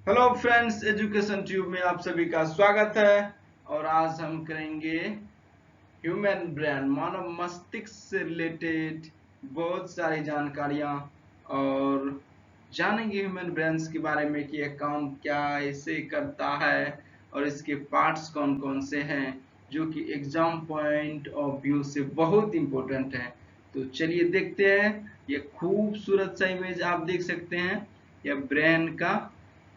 Hello friends, education tube में आप सभी का स्वागत है। और आज हम करेंगे ह्यूमन ब्रेन, मानव मस्तिष्क से रिलेटेड बहुत सारी जानकारियां और जानेंगे ह्यूमन ब्रेन्स के बारे में कि यह काम क्या ऐसे करता है और इसके पार्ट्स कौन कौन से हैं जो कि एग्जाम पॉइंट ऑफ व्यू से बहुत इंपॉर्टेंट है। तो चलिए देखते हैं। ये खूबसूरत सा इमेज आप देख सकते हैं। यह ब्रेन का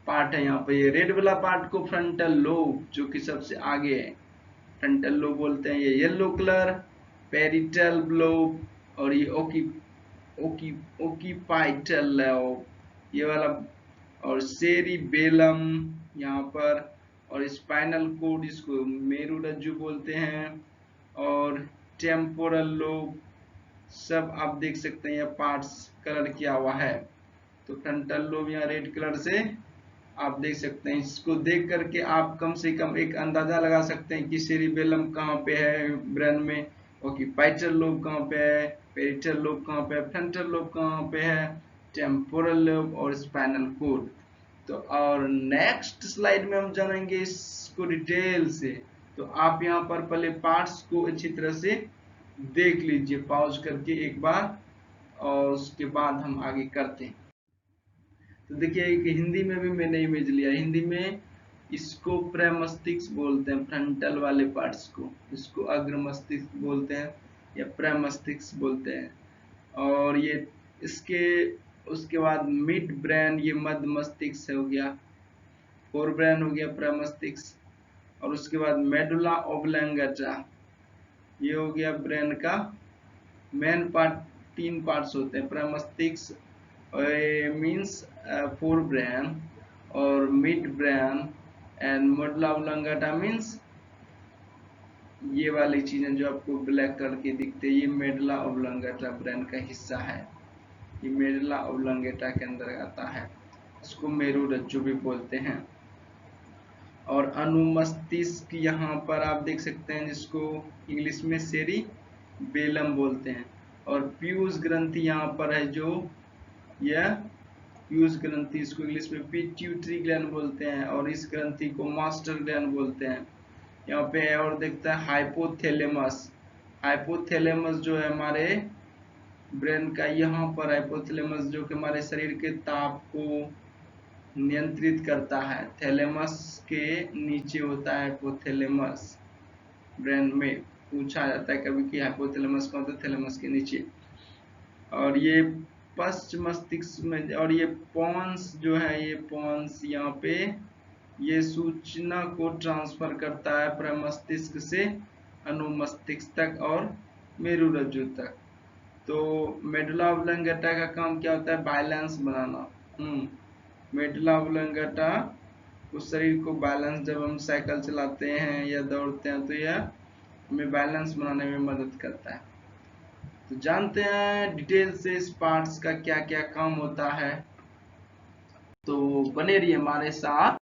पार्ट है। यहाँ पे ये रेड वाला पार्ट को फ्रंटल लोब, जो कि सबसे आगे है, फ्रंटल लोब बोलते हैं। ये येलो कलर पेरिटल लोब, और ये ओकी ओकी ओकीपाइटल लोब, ये वाला, और सेरिबेलम यहाँ पर, और स्पाइनल कोड, इसको मेरुरज्जु बोलते हैं, और टेम्पोरल लोब। सब आप देख सकते हैं, यह पार्ट्स कलर किया हुआ है। तो फ्रंटल लोब यहाँ रेड कलर से आप देख सकते हैं। इसको देख करके आप कम से कम एक अंदाजा लगा सकते हैं कि सेरिबेलम कहाँ पे है ब्रेन में, ओकिपाइटल लोब कहाँ पे है, पेरिटल लोब कहाँ पे है, फ्रंटल लोब कहाँ पे है, टेम्पोरल लोब और स्पाइनल कोड। तो और नेक्स्ट स्लाइड में हम जानेंगे इसको डिटेल से। तो आप यहाँ पर पहले पार्ट्स को अच्छी तरह से देख लीजिए पॉज करके एक बार, और उसके बाद हम आगे करते हैं। तो देखिए, एक हिंदी में भी मैंने इमेज लिया। हिंदी में इसको प्रमस्तिष्क बोलते हैं, फ्रंटल वाले पार्ट्स को। इसको अग्र मस्तिष्क बोलते हैं या प्रमस्तिष्क बोलते हैं। और ये इसके उसके बाद मिड ब्रेन, ये मध्य मस्तिष्क हो गया, फोर ब्रेन हो गया प्रमस्तिष्क। और उसके बाद मेडुला ओब्लंगेटा, ये हो गया ब्रेन का मेन पार्ट। तीन पार्ट्स होते हैं, प्रमस्तिष्क मीन्स फोर ब्रेन, और mid brain, and medulla oblongata means ये वाली चीजें जो आपको ब्लैक कलर की दिखते हैं, ये मेडुला ओब्लंगेटा ब्रेन का हिस्सा है। ये मेडुला ओब्लंगेटा के अंदर आता है। इसको मेरुरज्जु भी बोलते हैं। और अनुमस्तिष्क यहाँ पर आप देख सकते हैं, जिसको इंग्लिश में सेरिबेलम बोलते हैं। और पीयूष ग्रंथि यहाँ पर है, जो यह पीयूष ग्रंथि, इसको इंग्लिश में पिट्यूटरी ग्लैंड बोलते हैं, और इस ग्रंथि को मास्टर ग्लैंड बोलते हैं। यहाँ पे और देखता है हाइपोथैलेमस। हाइपोथैलेमस जो है हमारे ब्रेन का, यहाँ पर हाइपोथैलेमस जो कि हमारे शरीर के ताप को नियंत्रित करता है। थैलेमस के नीचे होता है हाइपोथैलेमस। ब्रेन में पूछा जाता है कभी कि हाइपोथैलेमस कौन होता है, थैलेमस के नीचे। और ये पश्च मस्तिष्क में, और ये पॉन्स जो है, ये पॉन्स यहाँ पे ये सूचना को ट्रांसफर करता है प्रमस्तिष्क से अनुमस्तिष्क तक और मेरुरज्जु तक। तो मेडुला ओब्लंगेटा का काम क्या होता है, बैलेंस बनाना। मेडुला ओब्लंगेटा उस शरीर को बैलेंस, जब हम साइकिल चलाते हैं या दौड़ते हैं, तो यह हमें बैलेंस बनाने में मदद करता है। तो जानते हैं डिटेल से इस पार्ट्स का क्या क्या काम होता है। तो बने रहिए हमारे साथ।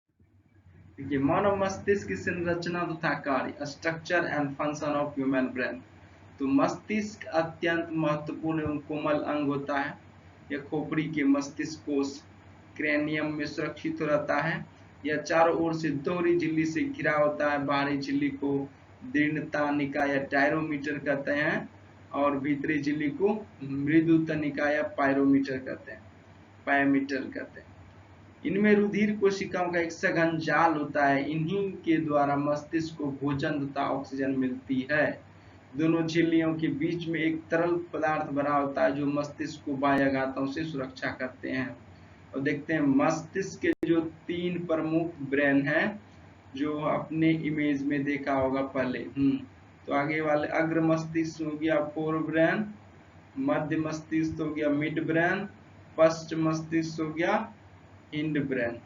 देखिए, मानव मस्तिष्क की संरचना तथा कार्य, structure and function of human brain. तो मस्तिष्क अत्यंत महत्वपूर्ण एवं कोमल अंग होता है। यह खोपड़ी के मस्तिष्क कोश क्रैनियम में सुरक्षित रहता है। यह चारों ओर से दोहरी झिल्ली से घिरा होता है। बाहरी झिल्ली को दीर्घता निका या टायरोमीटर कहते हैं, और भीतरी झिल्ली को मृदु तनिका या पायरोमीटर कहते हैं, पायमीटर कहते हैं। इनमें रुधिर कोशिकाओं का एक सघन जाल होता है। इन्हीं के द्वारा मस्तिष्क को भोजन तथा ऑक्सीजन मिलती है। दोनों झिल्लियों के बीच में एक तरल पदार्थ भरा होता है, जो मस्तिष्क को बाह्याघातों से सुरक्षा करते हैं। और देखते हैं मस्तिष्क के जो तीन प्रमुख ब्रेन हैं, जो आपने इमेज में देखा होगा पहले। तो आगे वाले अग्र मस्तिष्क हो गया फोर ब्रेन, मध्य मस्तिष्क हो गया मिड ब्रेन, पश्च मस्तिष्क हो गया हिंड ब्रेन।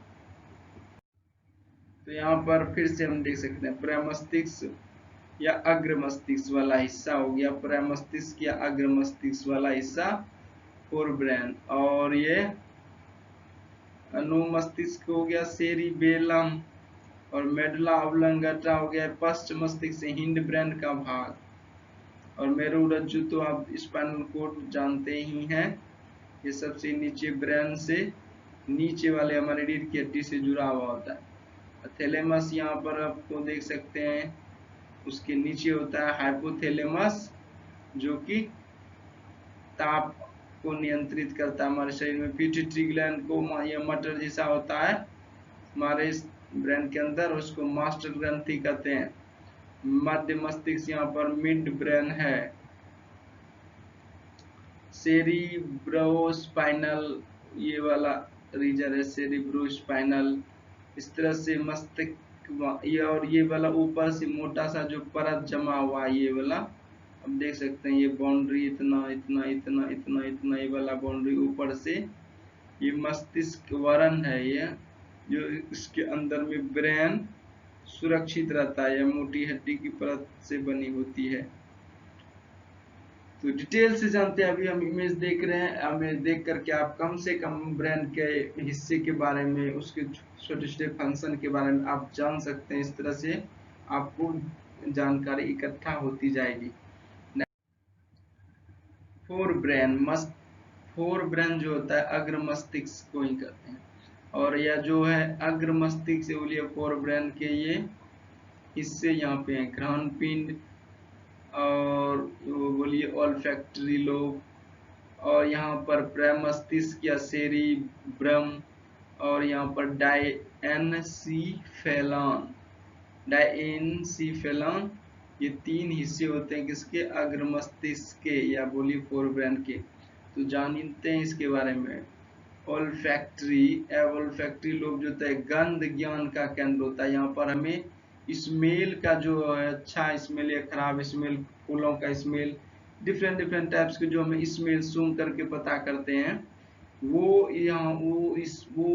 तो यहाँ पर फिर से हम देख सकते हैं, प्रमस्तिष्क या अग्र मस्तिष्क वाला हिस्सा हो गया प्रमस्तिष्क या अग्र मस्तिष्क वाला हिस्सा फोर ब्रेन, और ये अनुमस्तिष्क हो गया सेरिबेलम, और मेडुला ओब्लंगेटा हो गया पश्च मस्तिष्क से हिंड ब्रेन का भाग। और मेरुरज्जु तो आप स्पाइनल कोड जानते ही हैं, ये सबसे नीचे ब्रेन से नीचे वाले हमारे रीढ़ की हड्डी से जुड़ा हुआ होता है। थैलेमस यहाँ पर आपको देख सकते हैं, उसके नीचे होता है हाइपोथैलेमस, जो कि ताप को नियंत्रित करता है हमारे शरीर में। पिट्यूटरी ग्लैंड को ये मटर जैसा होता है हमारे ब्रेन के अंदर, उसको मास्टर ग्रंथि कहते हैं। मध्य मस्तिष्क यहाँ पर मिड ब्रेन है। सेरिब्रोस्पाइनल ये वाला रीजन है, सेरिब्रोस्पाइनल। इस तरह से मस्तिष्क ये, और ये वाला ऊपर से मोटा सा जो परत जमा हुआ है ये वाला, अब देख सकते हैं ये बाउंड्री इतना इतना इतना इतना इतना, ये वाला बाउंड्री ऊपर से ये मस्तिष्क वरण है ये, जो इसके अंदर में ब्रेन सुरक्षित रहता है। यह मोटी हड्डी की परत से बनी होती है। तो डिटेल से जानते हैं। अभी हम इमेज देख रहे हैं, हमें देख करके आप कम से कम ब्रेन के हिस्से के बारे में, उसके छोटे छोटे फंक्शन के बारे में आप जान सकते हैं। इस तरह से आपको जानकारी इकट्ठा होती जाएगी। फोर ब्रेन जो होता है अग्र मस्तिष्क को ही कहते हैं, और यह जो है अग्र मस्तिष्क से बोलिए फोर ब्रेन के ये हिस्से यहाँ पे हैं, घ्राण पिंड और वो बोलिए ऑल्फैक्टरी लोब, और यहाँ पर प्रमस्तिष्क या सेरिब्रम, और यहाँ पर डायएनसीफेलॉन, ये तीन हिस्से होते हैं किसके, अग्र मस्तिष्क के या बोलिए फोरब्रेन के। तो जानते हैं इसके बारे में। ओल्फैक्टरी लोब जो होता है गंध ज्ञान का केंद्र होता है। यहाँ पर हमें स्मेल का जो अच्छा स्मेल या खराब स्मेल, फूलों का स्मेल, डिफरेंट टाइप्स के जो हमें स्मेल सूंघ करके पता करते हैं, वो यहाँ वो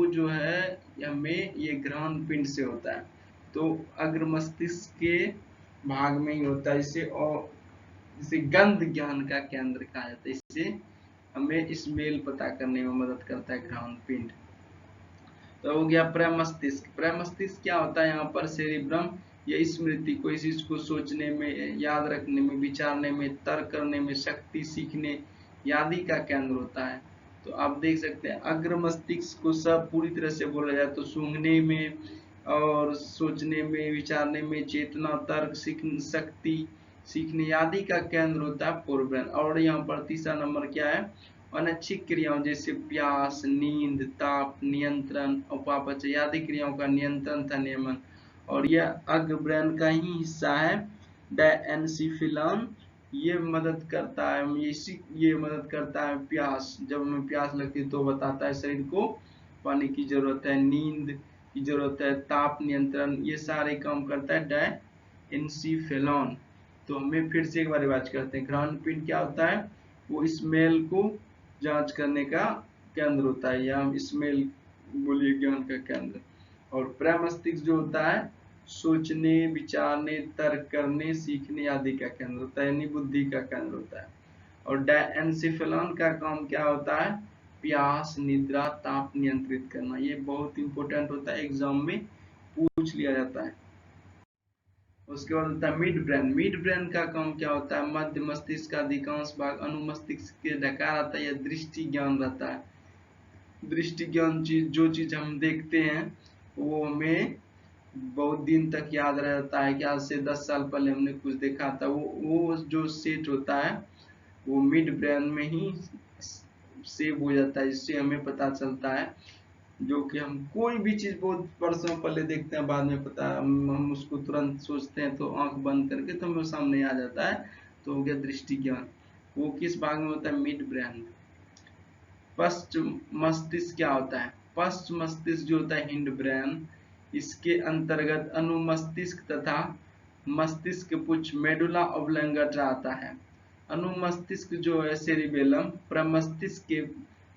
जो है हमें ये घ्राण पिंड से होता है। तो अग्र मस्तिष्क के भाग में ही होता है। इसे गंध ज्ञान का केंद्र कहा जाता है। इससे हमें स्मेल पता करने में मदद करता है घ्राण पिंड। तो हो गया प्रमस्तिष्क। प्रमस्तिष्क क्या होता है, यहाँ पर सेरिब्रम, ये स्मृति को, इस चीज को सोचने में, याद रखने में, विचारने में, तर्क करने में, शक्ति सीखने आदि का केंद्र होता है। तो आप देख सकते हैं अग्र मस्तिष्क को सब पूरी तरह से बोला जाए तो सूंघने में और सोचने में, विचारने में, चेतना, तर्क, शक्ति सीखने आदि का केंद्र होता है फोरब्रेन। और यहाँ पर तीसरा नंबर क्या है, अनैच्छिक क्रियाओं जैसे प्यास, नींद, ताप नियंत्रण, उपापचय आदि क्रियाओं का नियंत्रण था नियमन, और यह अग्र ब्रेन का ही हिस्सा है। डायएनसीफिलॉन ये मदद करता है, ये मदद करता है प्यास, जब हमें प्यास लगती है तो बताता है शरीर को पानी की जरूरत है, नींद की जरूरत है, ताप नियंत्रण, ये सारे काम करता है डायएनसीफिलॉन। तो हमें फिर से एक बार रिवाज करते हैं। घ्राण पिंड क्या होता है, वो स्मेल को जांच करने का केंद्र होता है, या स्मेल बोलिए ज्ञान का केंद्र। और प्रमस्तिष्क जो होता है सोचने, विचारने, तर्क करने, सीखने आदि का केंद्र होता है, यानी बुद्धि का केंद्र होता है। और डायएनसेफेलॉन का काम क्या होता है, प्यास, निद्रा, ताप नियंत्रित करना। ये बहुत इंपॉर्टेंट होता है, एग्जाम में पूछ लिया जाता है। उसके बाद होता है मिड ब्रेन। मिड ब्रेन का काम क्या होता है, मध्य मस्तिष्क का अधिकांश भाग अनुमस्तिष्क के ढका रहता है, या दृष्टि ज्ञान रहता है। दृष्टि ज्ञान जो चीज हम देखते हैं वो हमें बहुत दिन तक याद रहता है कि आज से 10 साल पहले हमने कुछ देखा था। वो जो सेट होता है वो मिड ब्रेन में ही सेव हो जाता है, इससे हमें पता चलता है। जो कि हम कोई भी चीज बहुत वर्षों पहले देखते हैं, बाद में पता हम उसको तुरंत सोचते हैं तो आंख बंद करके तो हमें सामने आ जाता है। तो हो गया दृष्टि ज्ञान। वो किस भाग में होता है, मिड ब्रेन। पश्च मस्तिष्क क्या होता है, पश्च मस्तिष्क जो होता है हिंड ब्रेन, इसके अंतर्गत अनुमस्तिष्क तथा मस्तिष्क पुच्छ मेडुला ऑब्लंगेटा आता है। अनुमस्तिष्क जो है सेरिबेलम, प्रमस्तिष्क के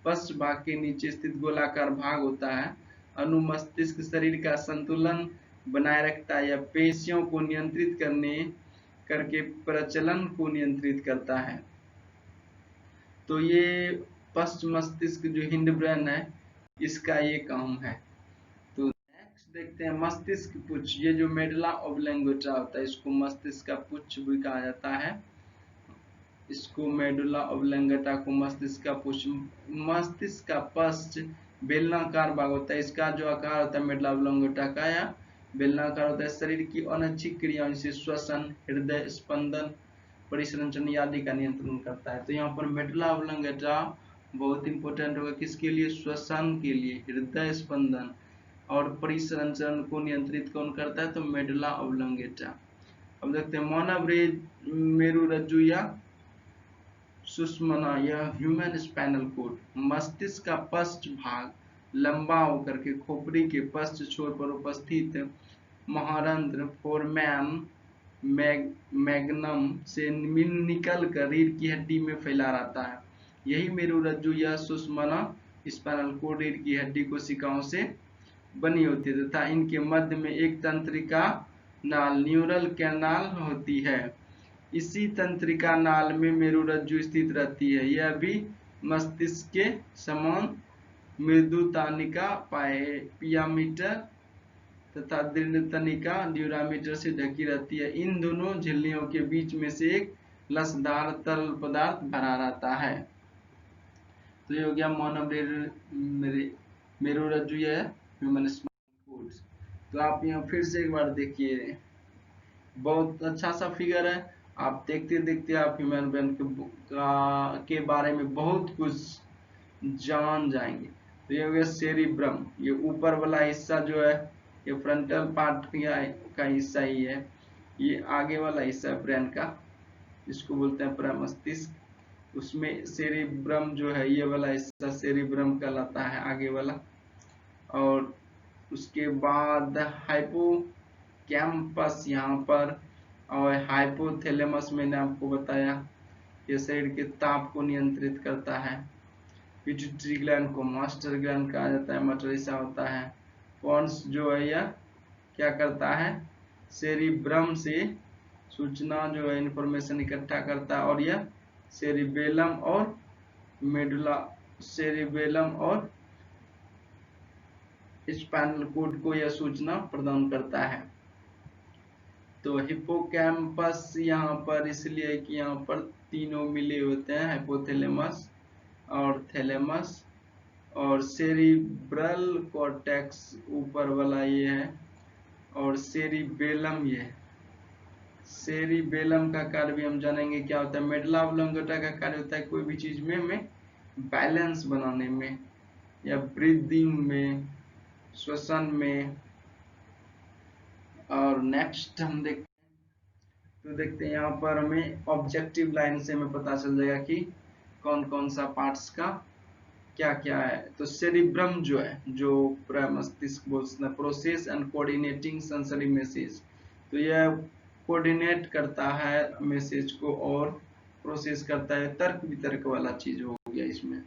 पश्च भाग के नीचे स्थित गोलाकार भाग होता है। अनुमस्तिष्क शरीर का संतुलन बनाए रखता है, या पेशियों को नियंत्रित करके प्रचलन को नियंत्रित करता है। तो ये पश्च मस्तिष्क जो हिंड ब्रेन है इसका ये काम है। तो नेक्स्ट देखते हैं मस्तिष्क पुच्छ। ये जो मेडुला ऑब्लंगेटा होता है इसको मस्तिष्क का पुच्छ भी कहा जाता है। इसको मेडुला ऑब्लंगेटा को मस्तिष्क का पुच्छ। मस्तिष्क का पश्च बेलनाकार भाग होता है, इसका जो आकार होता है मेडुला ऑब्लोंगेटा का या बेलनाकार होता है। शरीर की अनैच्छिक क्रियाओं जैसे श्वसन, हृदय स्पंदन, परिसंचरण आदि का नियंत्रण करता है। तो यहाँ पर मेडुला ऑब्लोंगेटा बहुत इंपॉर्टेंट होगा किसके लिए? श्वसन के लिए, हृदय स्पंदन और परिसंचरण को नियंत्रित कौन करता है? तो मेडुला ऑब्लोंगेटा। अब देखते हैं मानव मेरुरज्जु या सुषुम्ना, यह ह्यूमन स्पाइनल कॉर्ड मस्तिष्क का पश्च भाग लंबा होकर के खोपड़ी के पश्च छोर पर उपस्थित महारंध्र फोरमैन मैग्नम से निकल कर रीढ़ की हड्डी में फैला रहता है। यही मेरुरज्जु या सुषुम्ना स्पाइनल कॉर्ड रीढ़ की हड्डी कोशिकाओं से बनी होती है तथा इनके मध्य में एक तंत्रिका नाल न्यूरल कैनाल होती है। इसी तंत्रिका नाल में मेरुरज्जु स्थित रहती है। यह भी मस्तिष्क के समान मृदुतानिका पियामीटर तथा दृढ़तनिका ड्यूरामीटर से ढकी रहती है। इन दोनों झिल्लियों के बीच में से एक लसदार तरल पदार्थ भरा रहता है। तो ये हो गया मानव मेरुरज्जु या ह्यूमन स्पाइनल कॉर्ड। तो आप यहाँ फिर से एक बार देखिए, बहुत अच्छा सा फिगर है। आप देखते देखते आप ह्यूमन ब्रेन के बारे में बहुत कुछ जान जाएंगे। तो ये हो गया सेरिब्रम, ये ऊपर वाला हिस्सा जो है ये फ्रंटल पार्ट का हिस्सा ही है। ये आगे वाला हिस्सा है ब्रेन का, इसको बोलते हैं प्रमस्तिष्क। उसमें सेरिब्रम जो है ये वाला हिस्सा सेरिब्रम कहलाता है, आगे वाला। और उसके बाद हाइपोकैम्पस यहाँ पर, और हाइपोथैलेमस मैंने आपको बताया ये शरीर के ताप को नियंत्रित करता है। पिट्यूटरी ग्लैंड को मास्टर ग्लैंड कहा जाता है, मटरिसा होता है। पोन्स जो है यह क्या करता है? सेरिब्रम से सूचना जो है इंफॉर्मेशन इकट्ठा करता है, और यह सेरिबेलम और मेडुला सेरिबेलम और स्पाइनल कॉर्ड को यह सूचना प्रदान करता है। तो हिप्पोकैम्पस यहाँ पर इसलिए कि यहाँ पर तीनों मिले होते हैं, हाइपोथैलेमस और थैलेमस और सेरिब्रल कॉर्टेक्स ऊपर वाला ये है, और सेरिबेलम ये। सेरिबेलम का कार्य भी हम जानेंगे क्या होता है। मेडुला ऑब्लोंगेटा का कार्य होता है कोई भी चीज में हमें बैलेंस बनाने में, या ब्रीदिंग में, श्वसन में। और नेक्स्ट हम देखते हैं यहाँ पर हमें ऑब्जेक्टिव लाइन से हमें पता चल जाएगा कि कौन कौन सा पार्ट्स का क्या क्या है। तो सेरिब्रम जो है, जो प्रमस्तिष्क बोलते हैं, process and coordinating sensory message. तो यह कोऑर्डिनेट करता है मैसेज को और प्रोसेस करता है, तर्क वितर्क वाला चीज हो गया इसमें।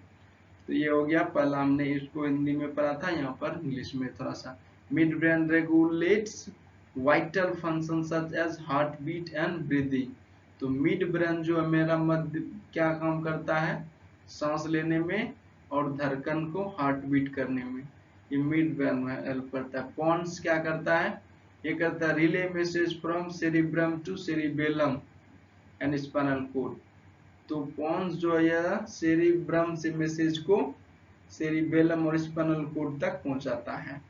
तो ये हो गया पहला, हमने इसको हिंदी में पढ़ा था, यहाँ पर इंग्लिश में थोड़ा सा। Mid brain regulates vital function such as heart beat and breathing. तो मिड ब्रेन जो है मेरा मध्य क्या काम करता है? सांस लेने में और धड़कन को हार्ट बीट करने में, ये मिड ब्रेन में हेल्प करता है। पोन्स क्या करता है? ये करता है relay message from cerebrum to cerebellum and spinal cord. तो पोन्स जो है सेरिब्रम से मैसेज को सेरिबेलम और स्पाइनल कॉर्ड तक पहुंचाता है।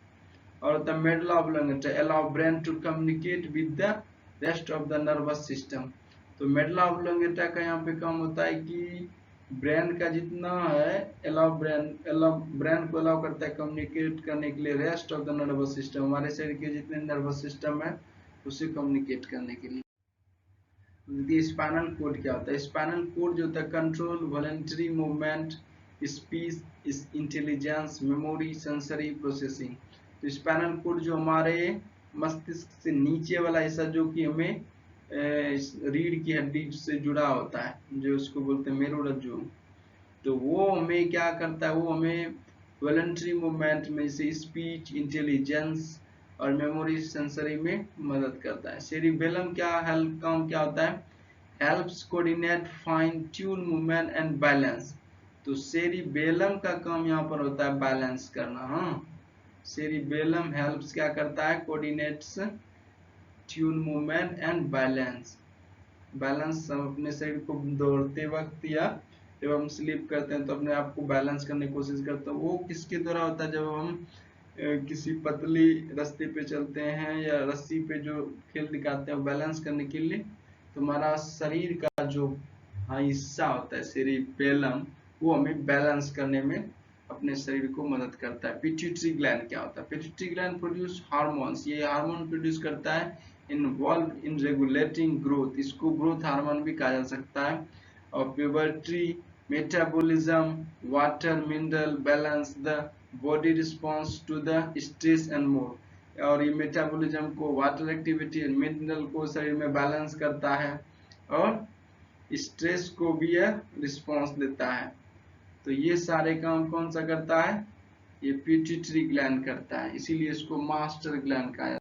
और the medulla oblongata allow brain to communicate with the rest of the nervous system. तो मेडुला ऑब्लोंगेटा का यहाँ पे काम होता है कि ब्रेन का जितना है ब्रेन को अलाउ करता है कम्युनिकेट करने के लिए rest of the nervous system, हमारे शरीर के जितने नर्वस सिस्टम है उसे कम्युनिकेट करने के लिए। स्पाइनल कॉर्ड क्या होता है? स्पाइनल कॉर्ड जो होता है control voluntary movement, speech, intelligence, memory, sensory processing. तो स्पाइनल कॉर्ड जो हमारे मस्तिष्क से नीचे वाला हिस्सा जो कि हमें रीढ़ की हड्डी से जुड़ा होता है, जो उसको बोलते हैं मेरुरज्जु। तो वो हमें क्या करता है? वो हमें वॉलंटरी मूवमेंट में से स्पीच, इंटेलिजेंस और मेमोरी सेंसरी में मदद करता है। सेरिबेलम काम क्या होता है? Helps coordinate fine tune movement and balance. तो सेरिबेलम का काम यहाँ पर होता है बैलेंस करना। हाँ, सेरिबेलम हेल्प्स क्या करता है? Coordinates tune movement and balance. Balance हम अपने शरीर को दौड़ते वक्त या जब हम स्लीप करते हैं तो अपने आप को बैलेंस करने की कोशिश करते हैं। वो किसके द्वारा होता है? जब हम किसी पतली रास्ते पे चलते हैं या रस्सी पे जो खेल दिखाते हैं बैलेंस करने के लिए, तो हमारा शरीर का जो हिस्सा होता है सेरिबेलम, वो हमें बैलेंस करने में अपने शरीर को मदद करता है। पिट्यूटरी ग्लैंड क्या होता है? पिट्यूटरी ग्लैंड प्रोड्यूस हार्मोन्स, ये हार्मोन प्रोड्यूस करता है इन्वॉल्व इन रेगुलेटिंग ग्रोथ, इसको ग्रोथ हार्मोन भी कहा जा सकता है। और puberty, metabolism, water mineral balance, the body response to the stress and more, और ये मेटाबॉलिज्म को, वाटर एक्टिविटी, मिनरल को शरीर में बैलेंस करता है और स्ट्रेस को भी यह रिस्पॉन्स देता है। तो ये सारे काम कौन सा करता है? ये पिट्यूटरी ग्लैंड करता है, इसीलिए इसको मास्टर ग्लैंड कहा जाता है।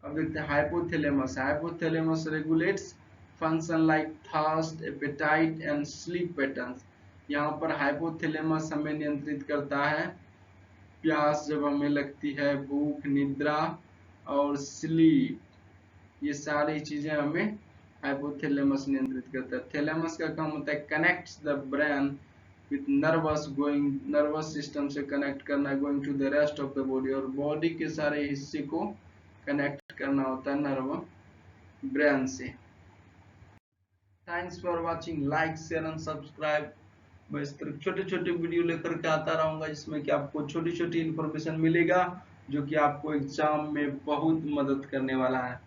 अब देखते हैं hypothalamus. Hypothalamus regulates function like thirst, appetite and sleep patterns. यहाँ पर हाइपोथैलेमस हमें नियंत्रित करता है प्यास जब हमें लगती है, भूख, निद्रा और स्लीप, ये सारी चीजें हमें हाइपोथैलेमस नियंत्रित करता है। थैलेमस का काम होता है connects the brain with nervous system से कनेक्ट करना, going to the rest of the body, और बॉडी के सारे हिस्से को कनेक्ट करना होता है नर्व ब्रेन से। Thanks for watching, like share and subscribe. मैं इस तरह छोटे छोटे वीडियो लेकर के आता रहूंगा जिसमें कि आपको छोटी छोटी इन्फॉर्मेशन मिलेगा जो कि आपको एग्जाम में बहुत मदद करने वाला है।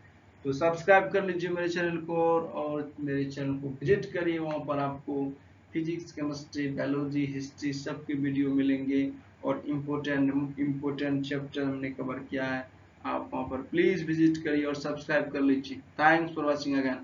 तो सब्सक्राइब कर लीजिए मेरे चैनल को और मेरे चैनल को विजिट करिए, वहाँ पर आपको फिजिक्स, केमिस्ट्री, बायोलॉजी, हिस्ट्री सबके वीडियो मिलेंगे और इम्पोर्टेंट चैप्टर हमने कवर किया है। आप वहाँ पर प्लीज विजिट करिए और सब्सक्राइब कर लीजिए। Thanks for watching again.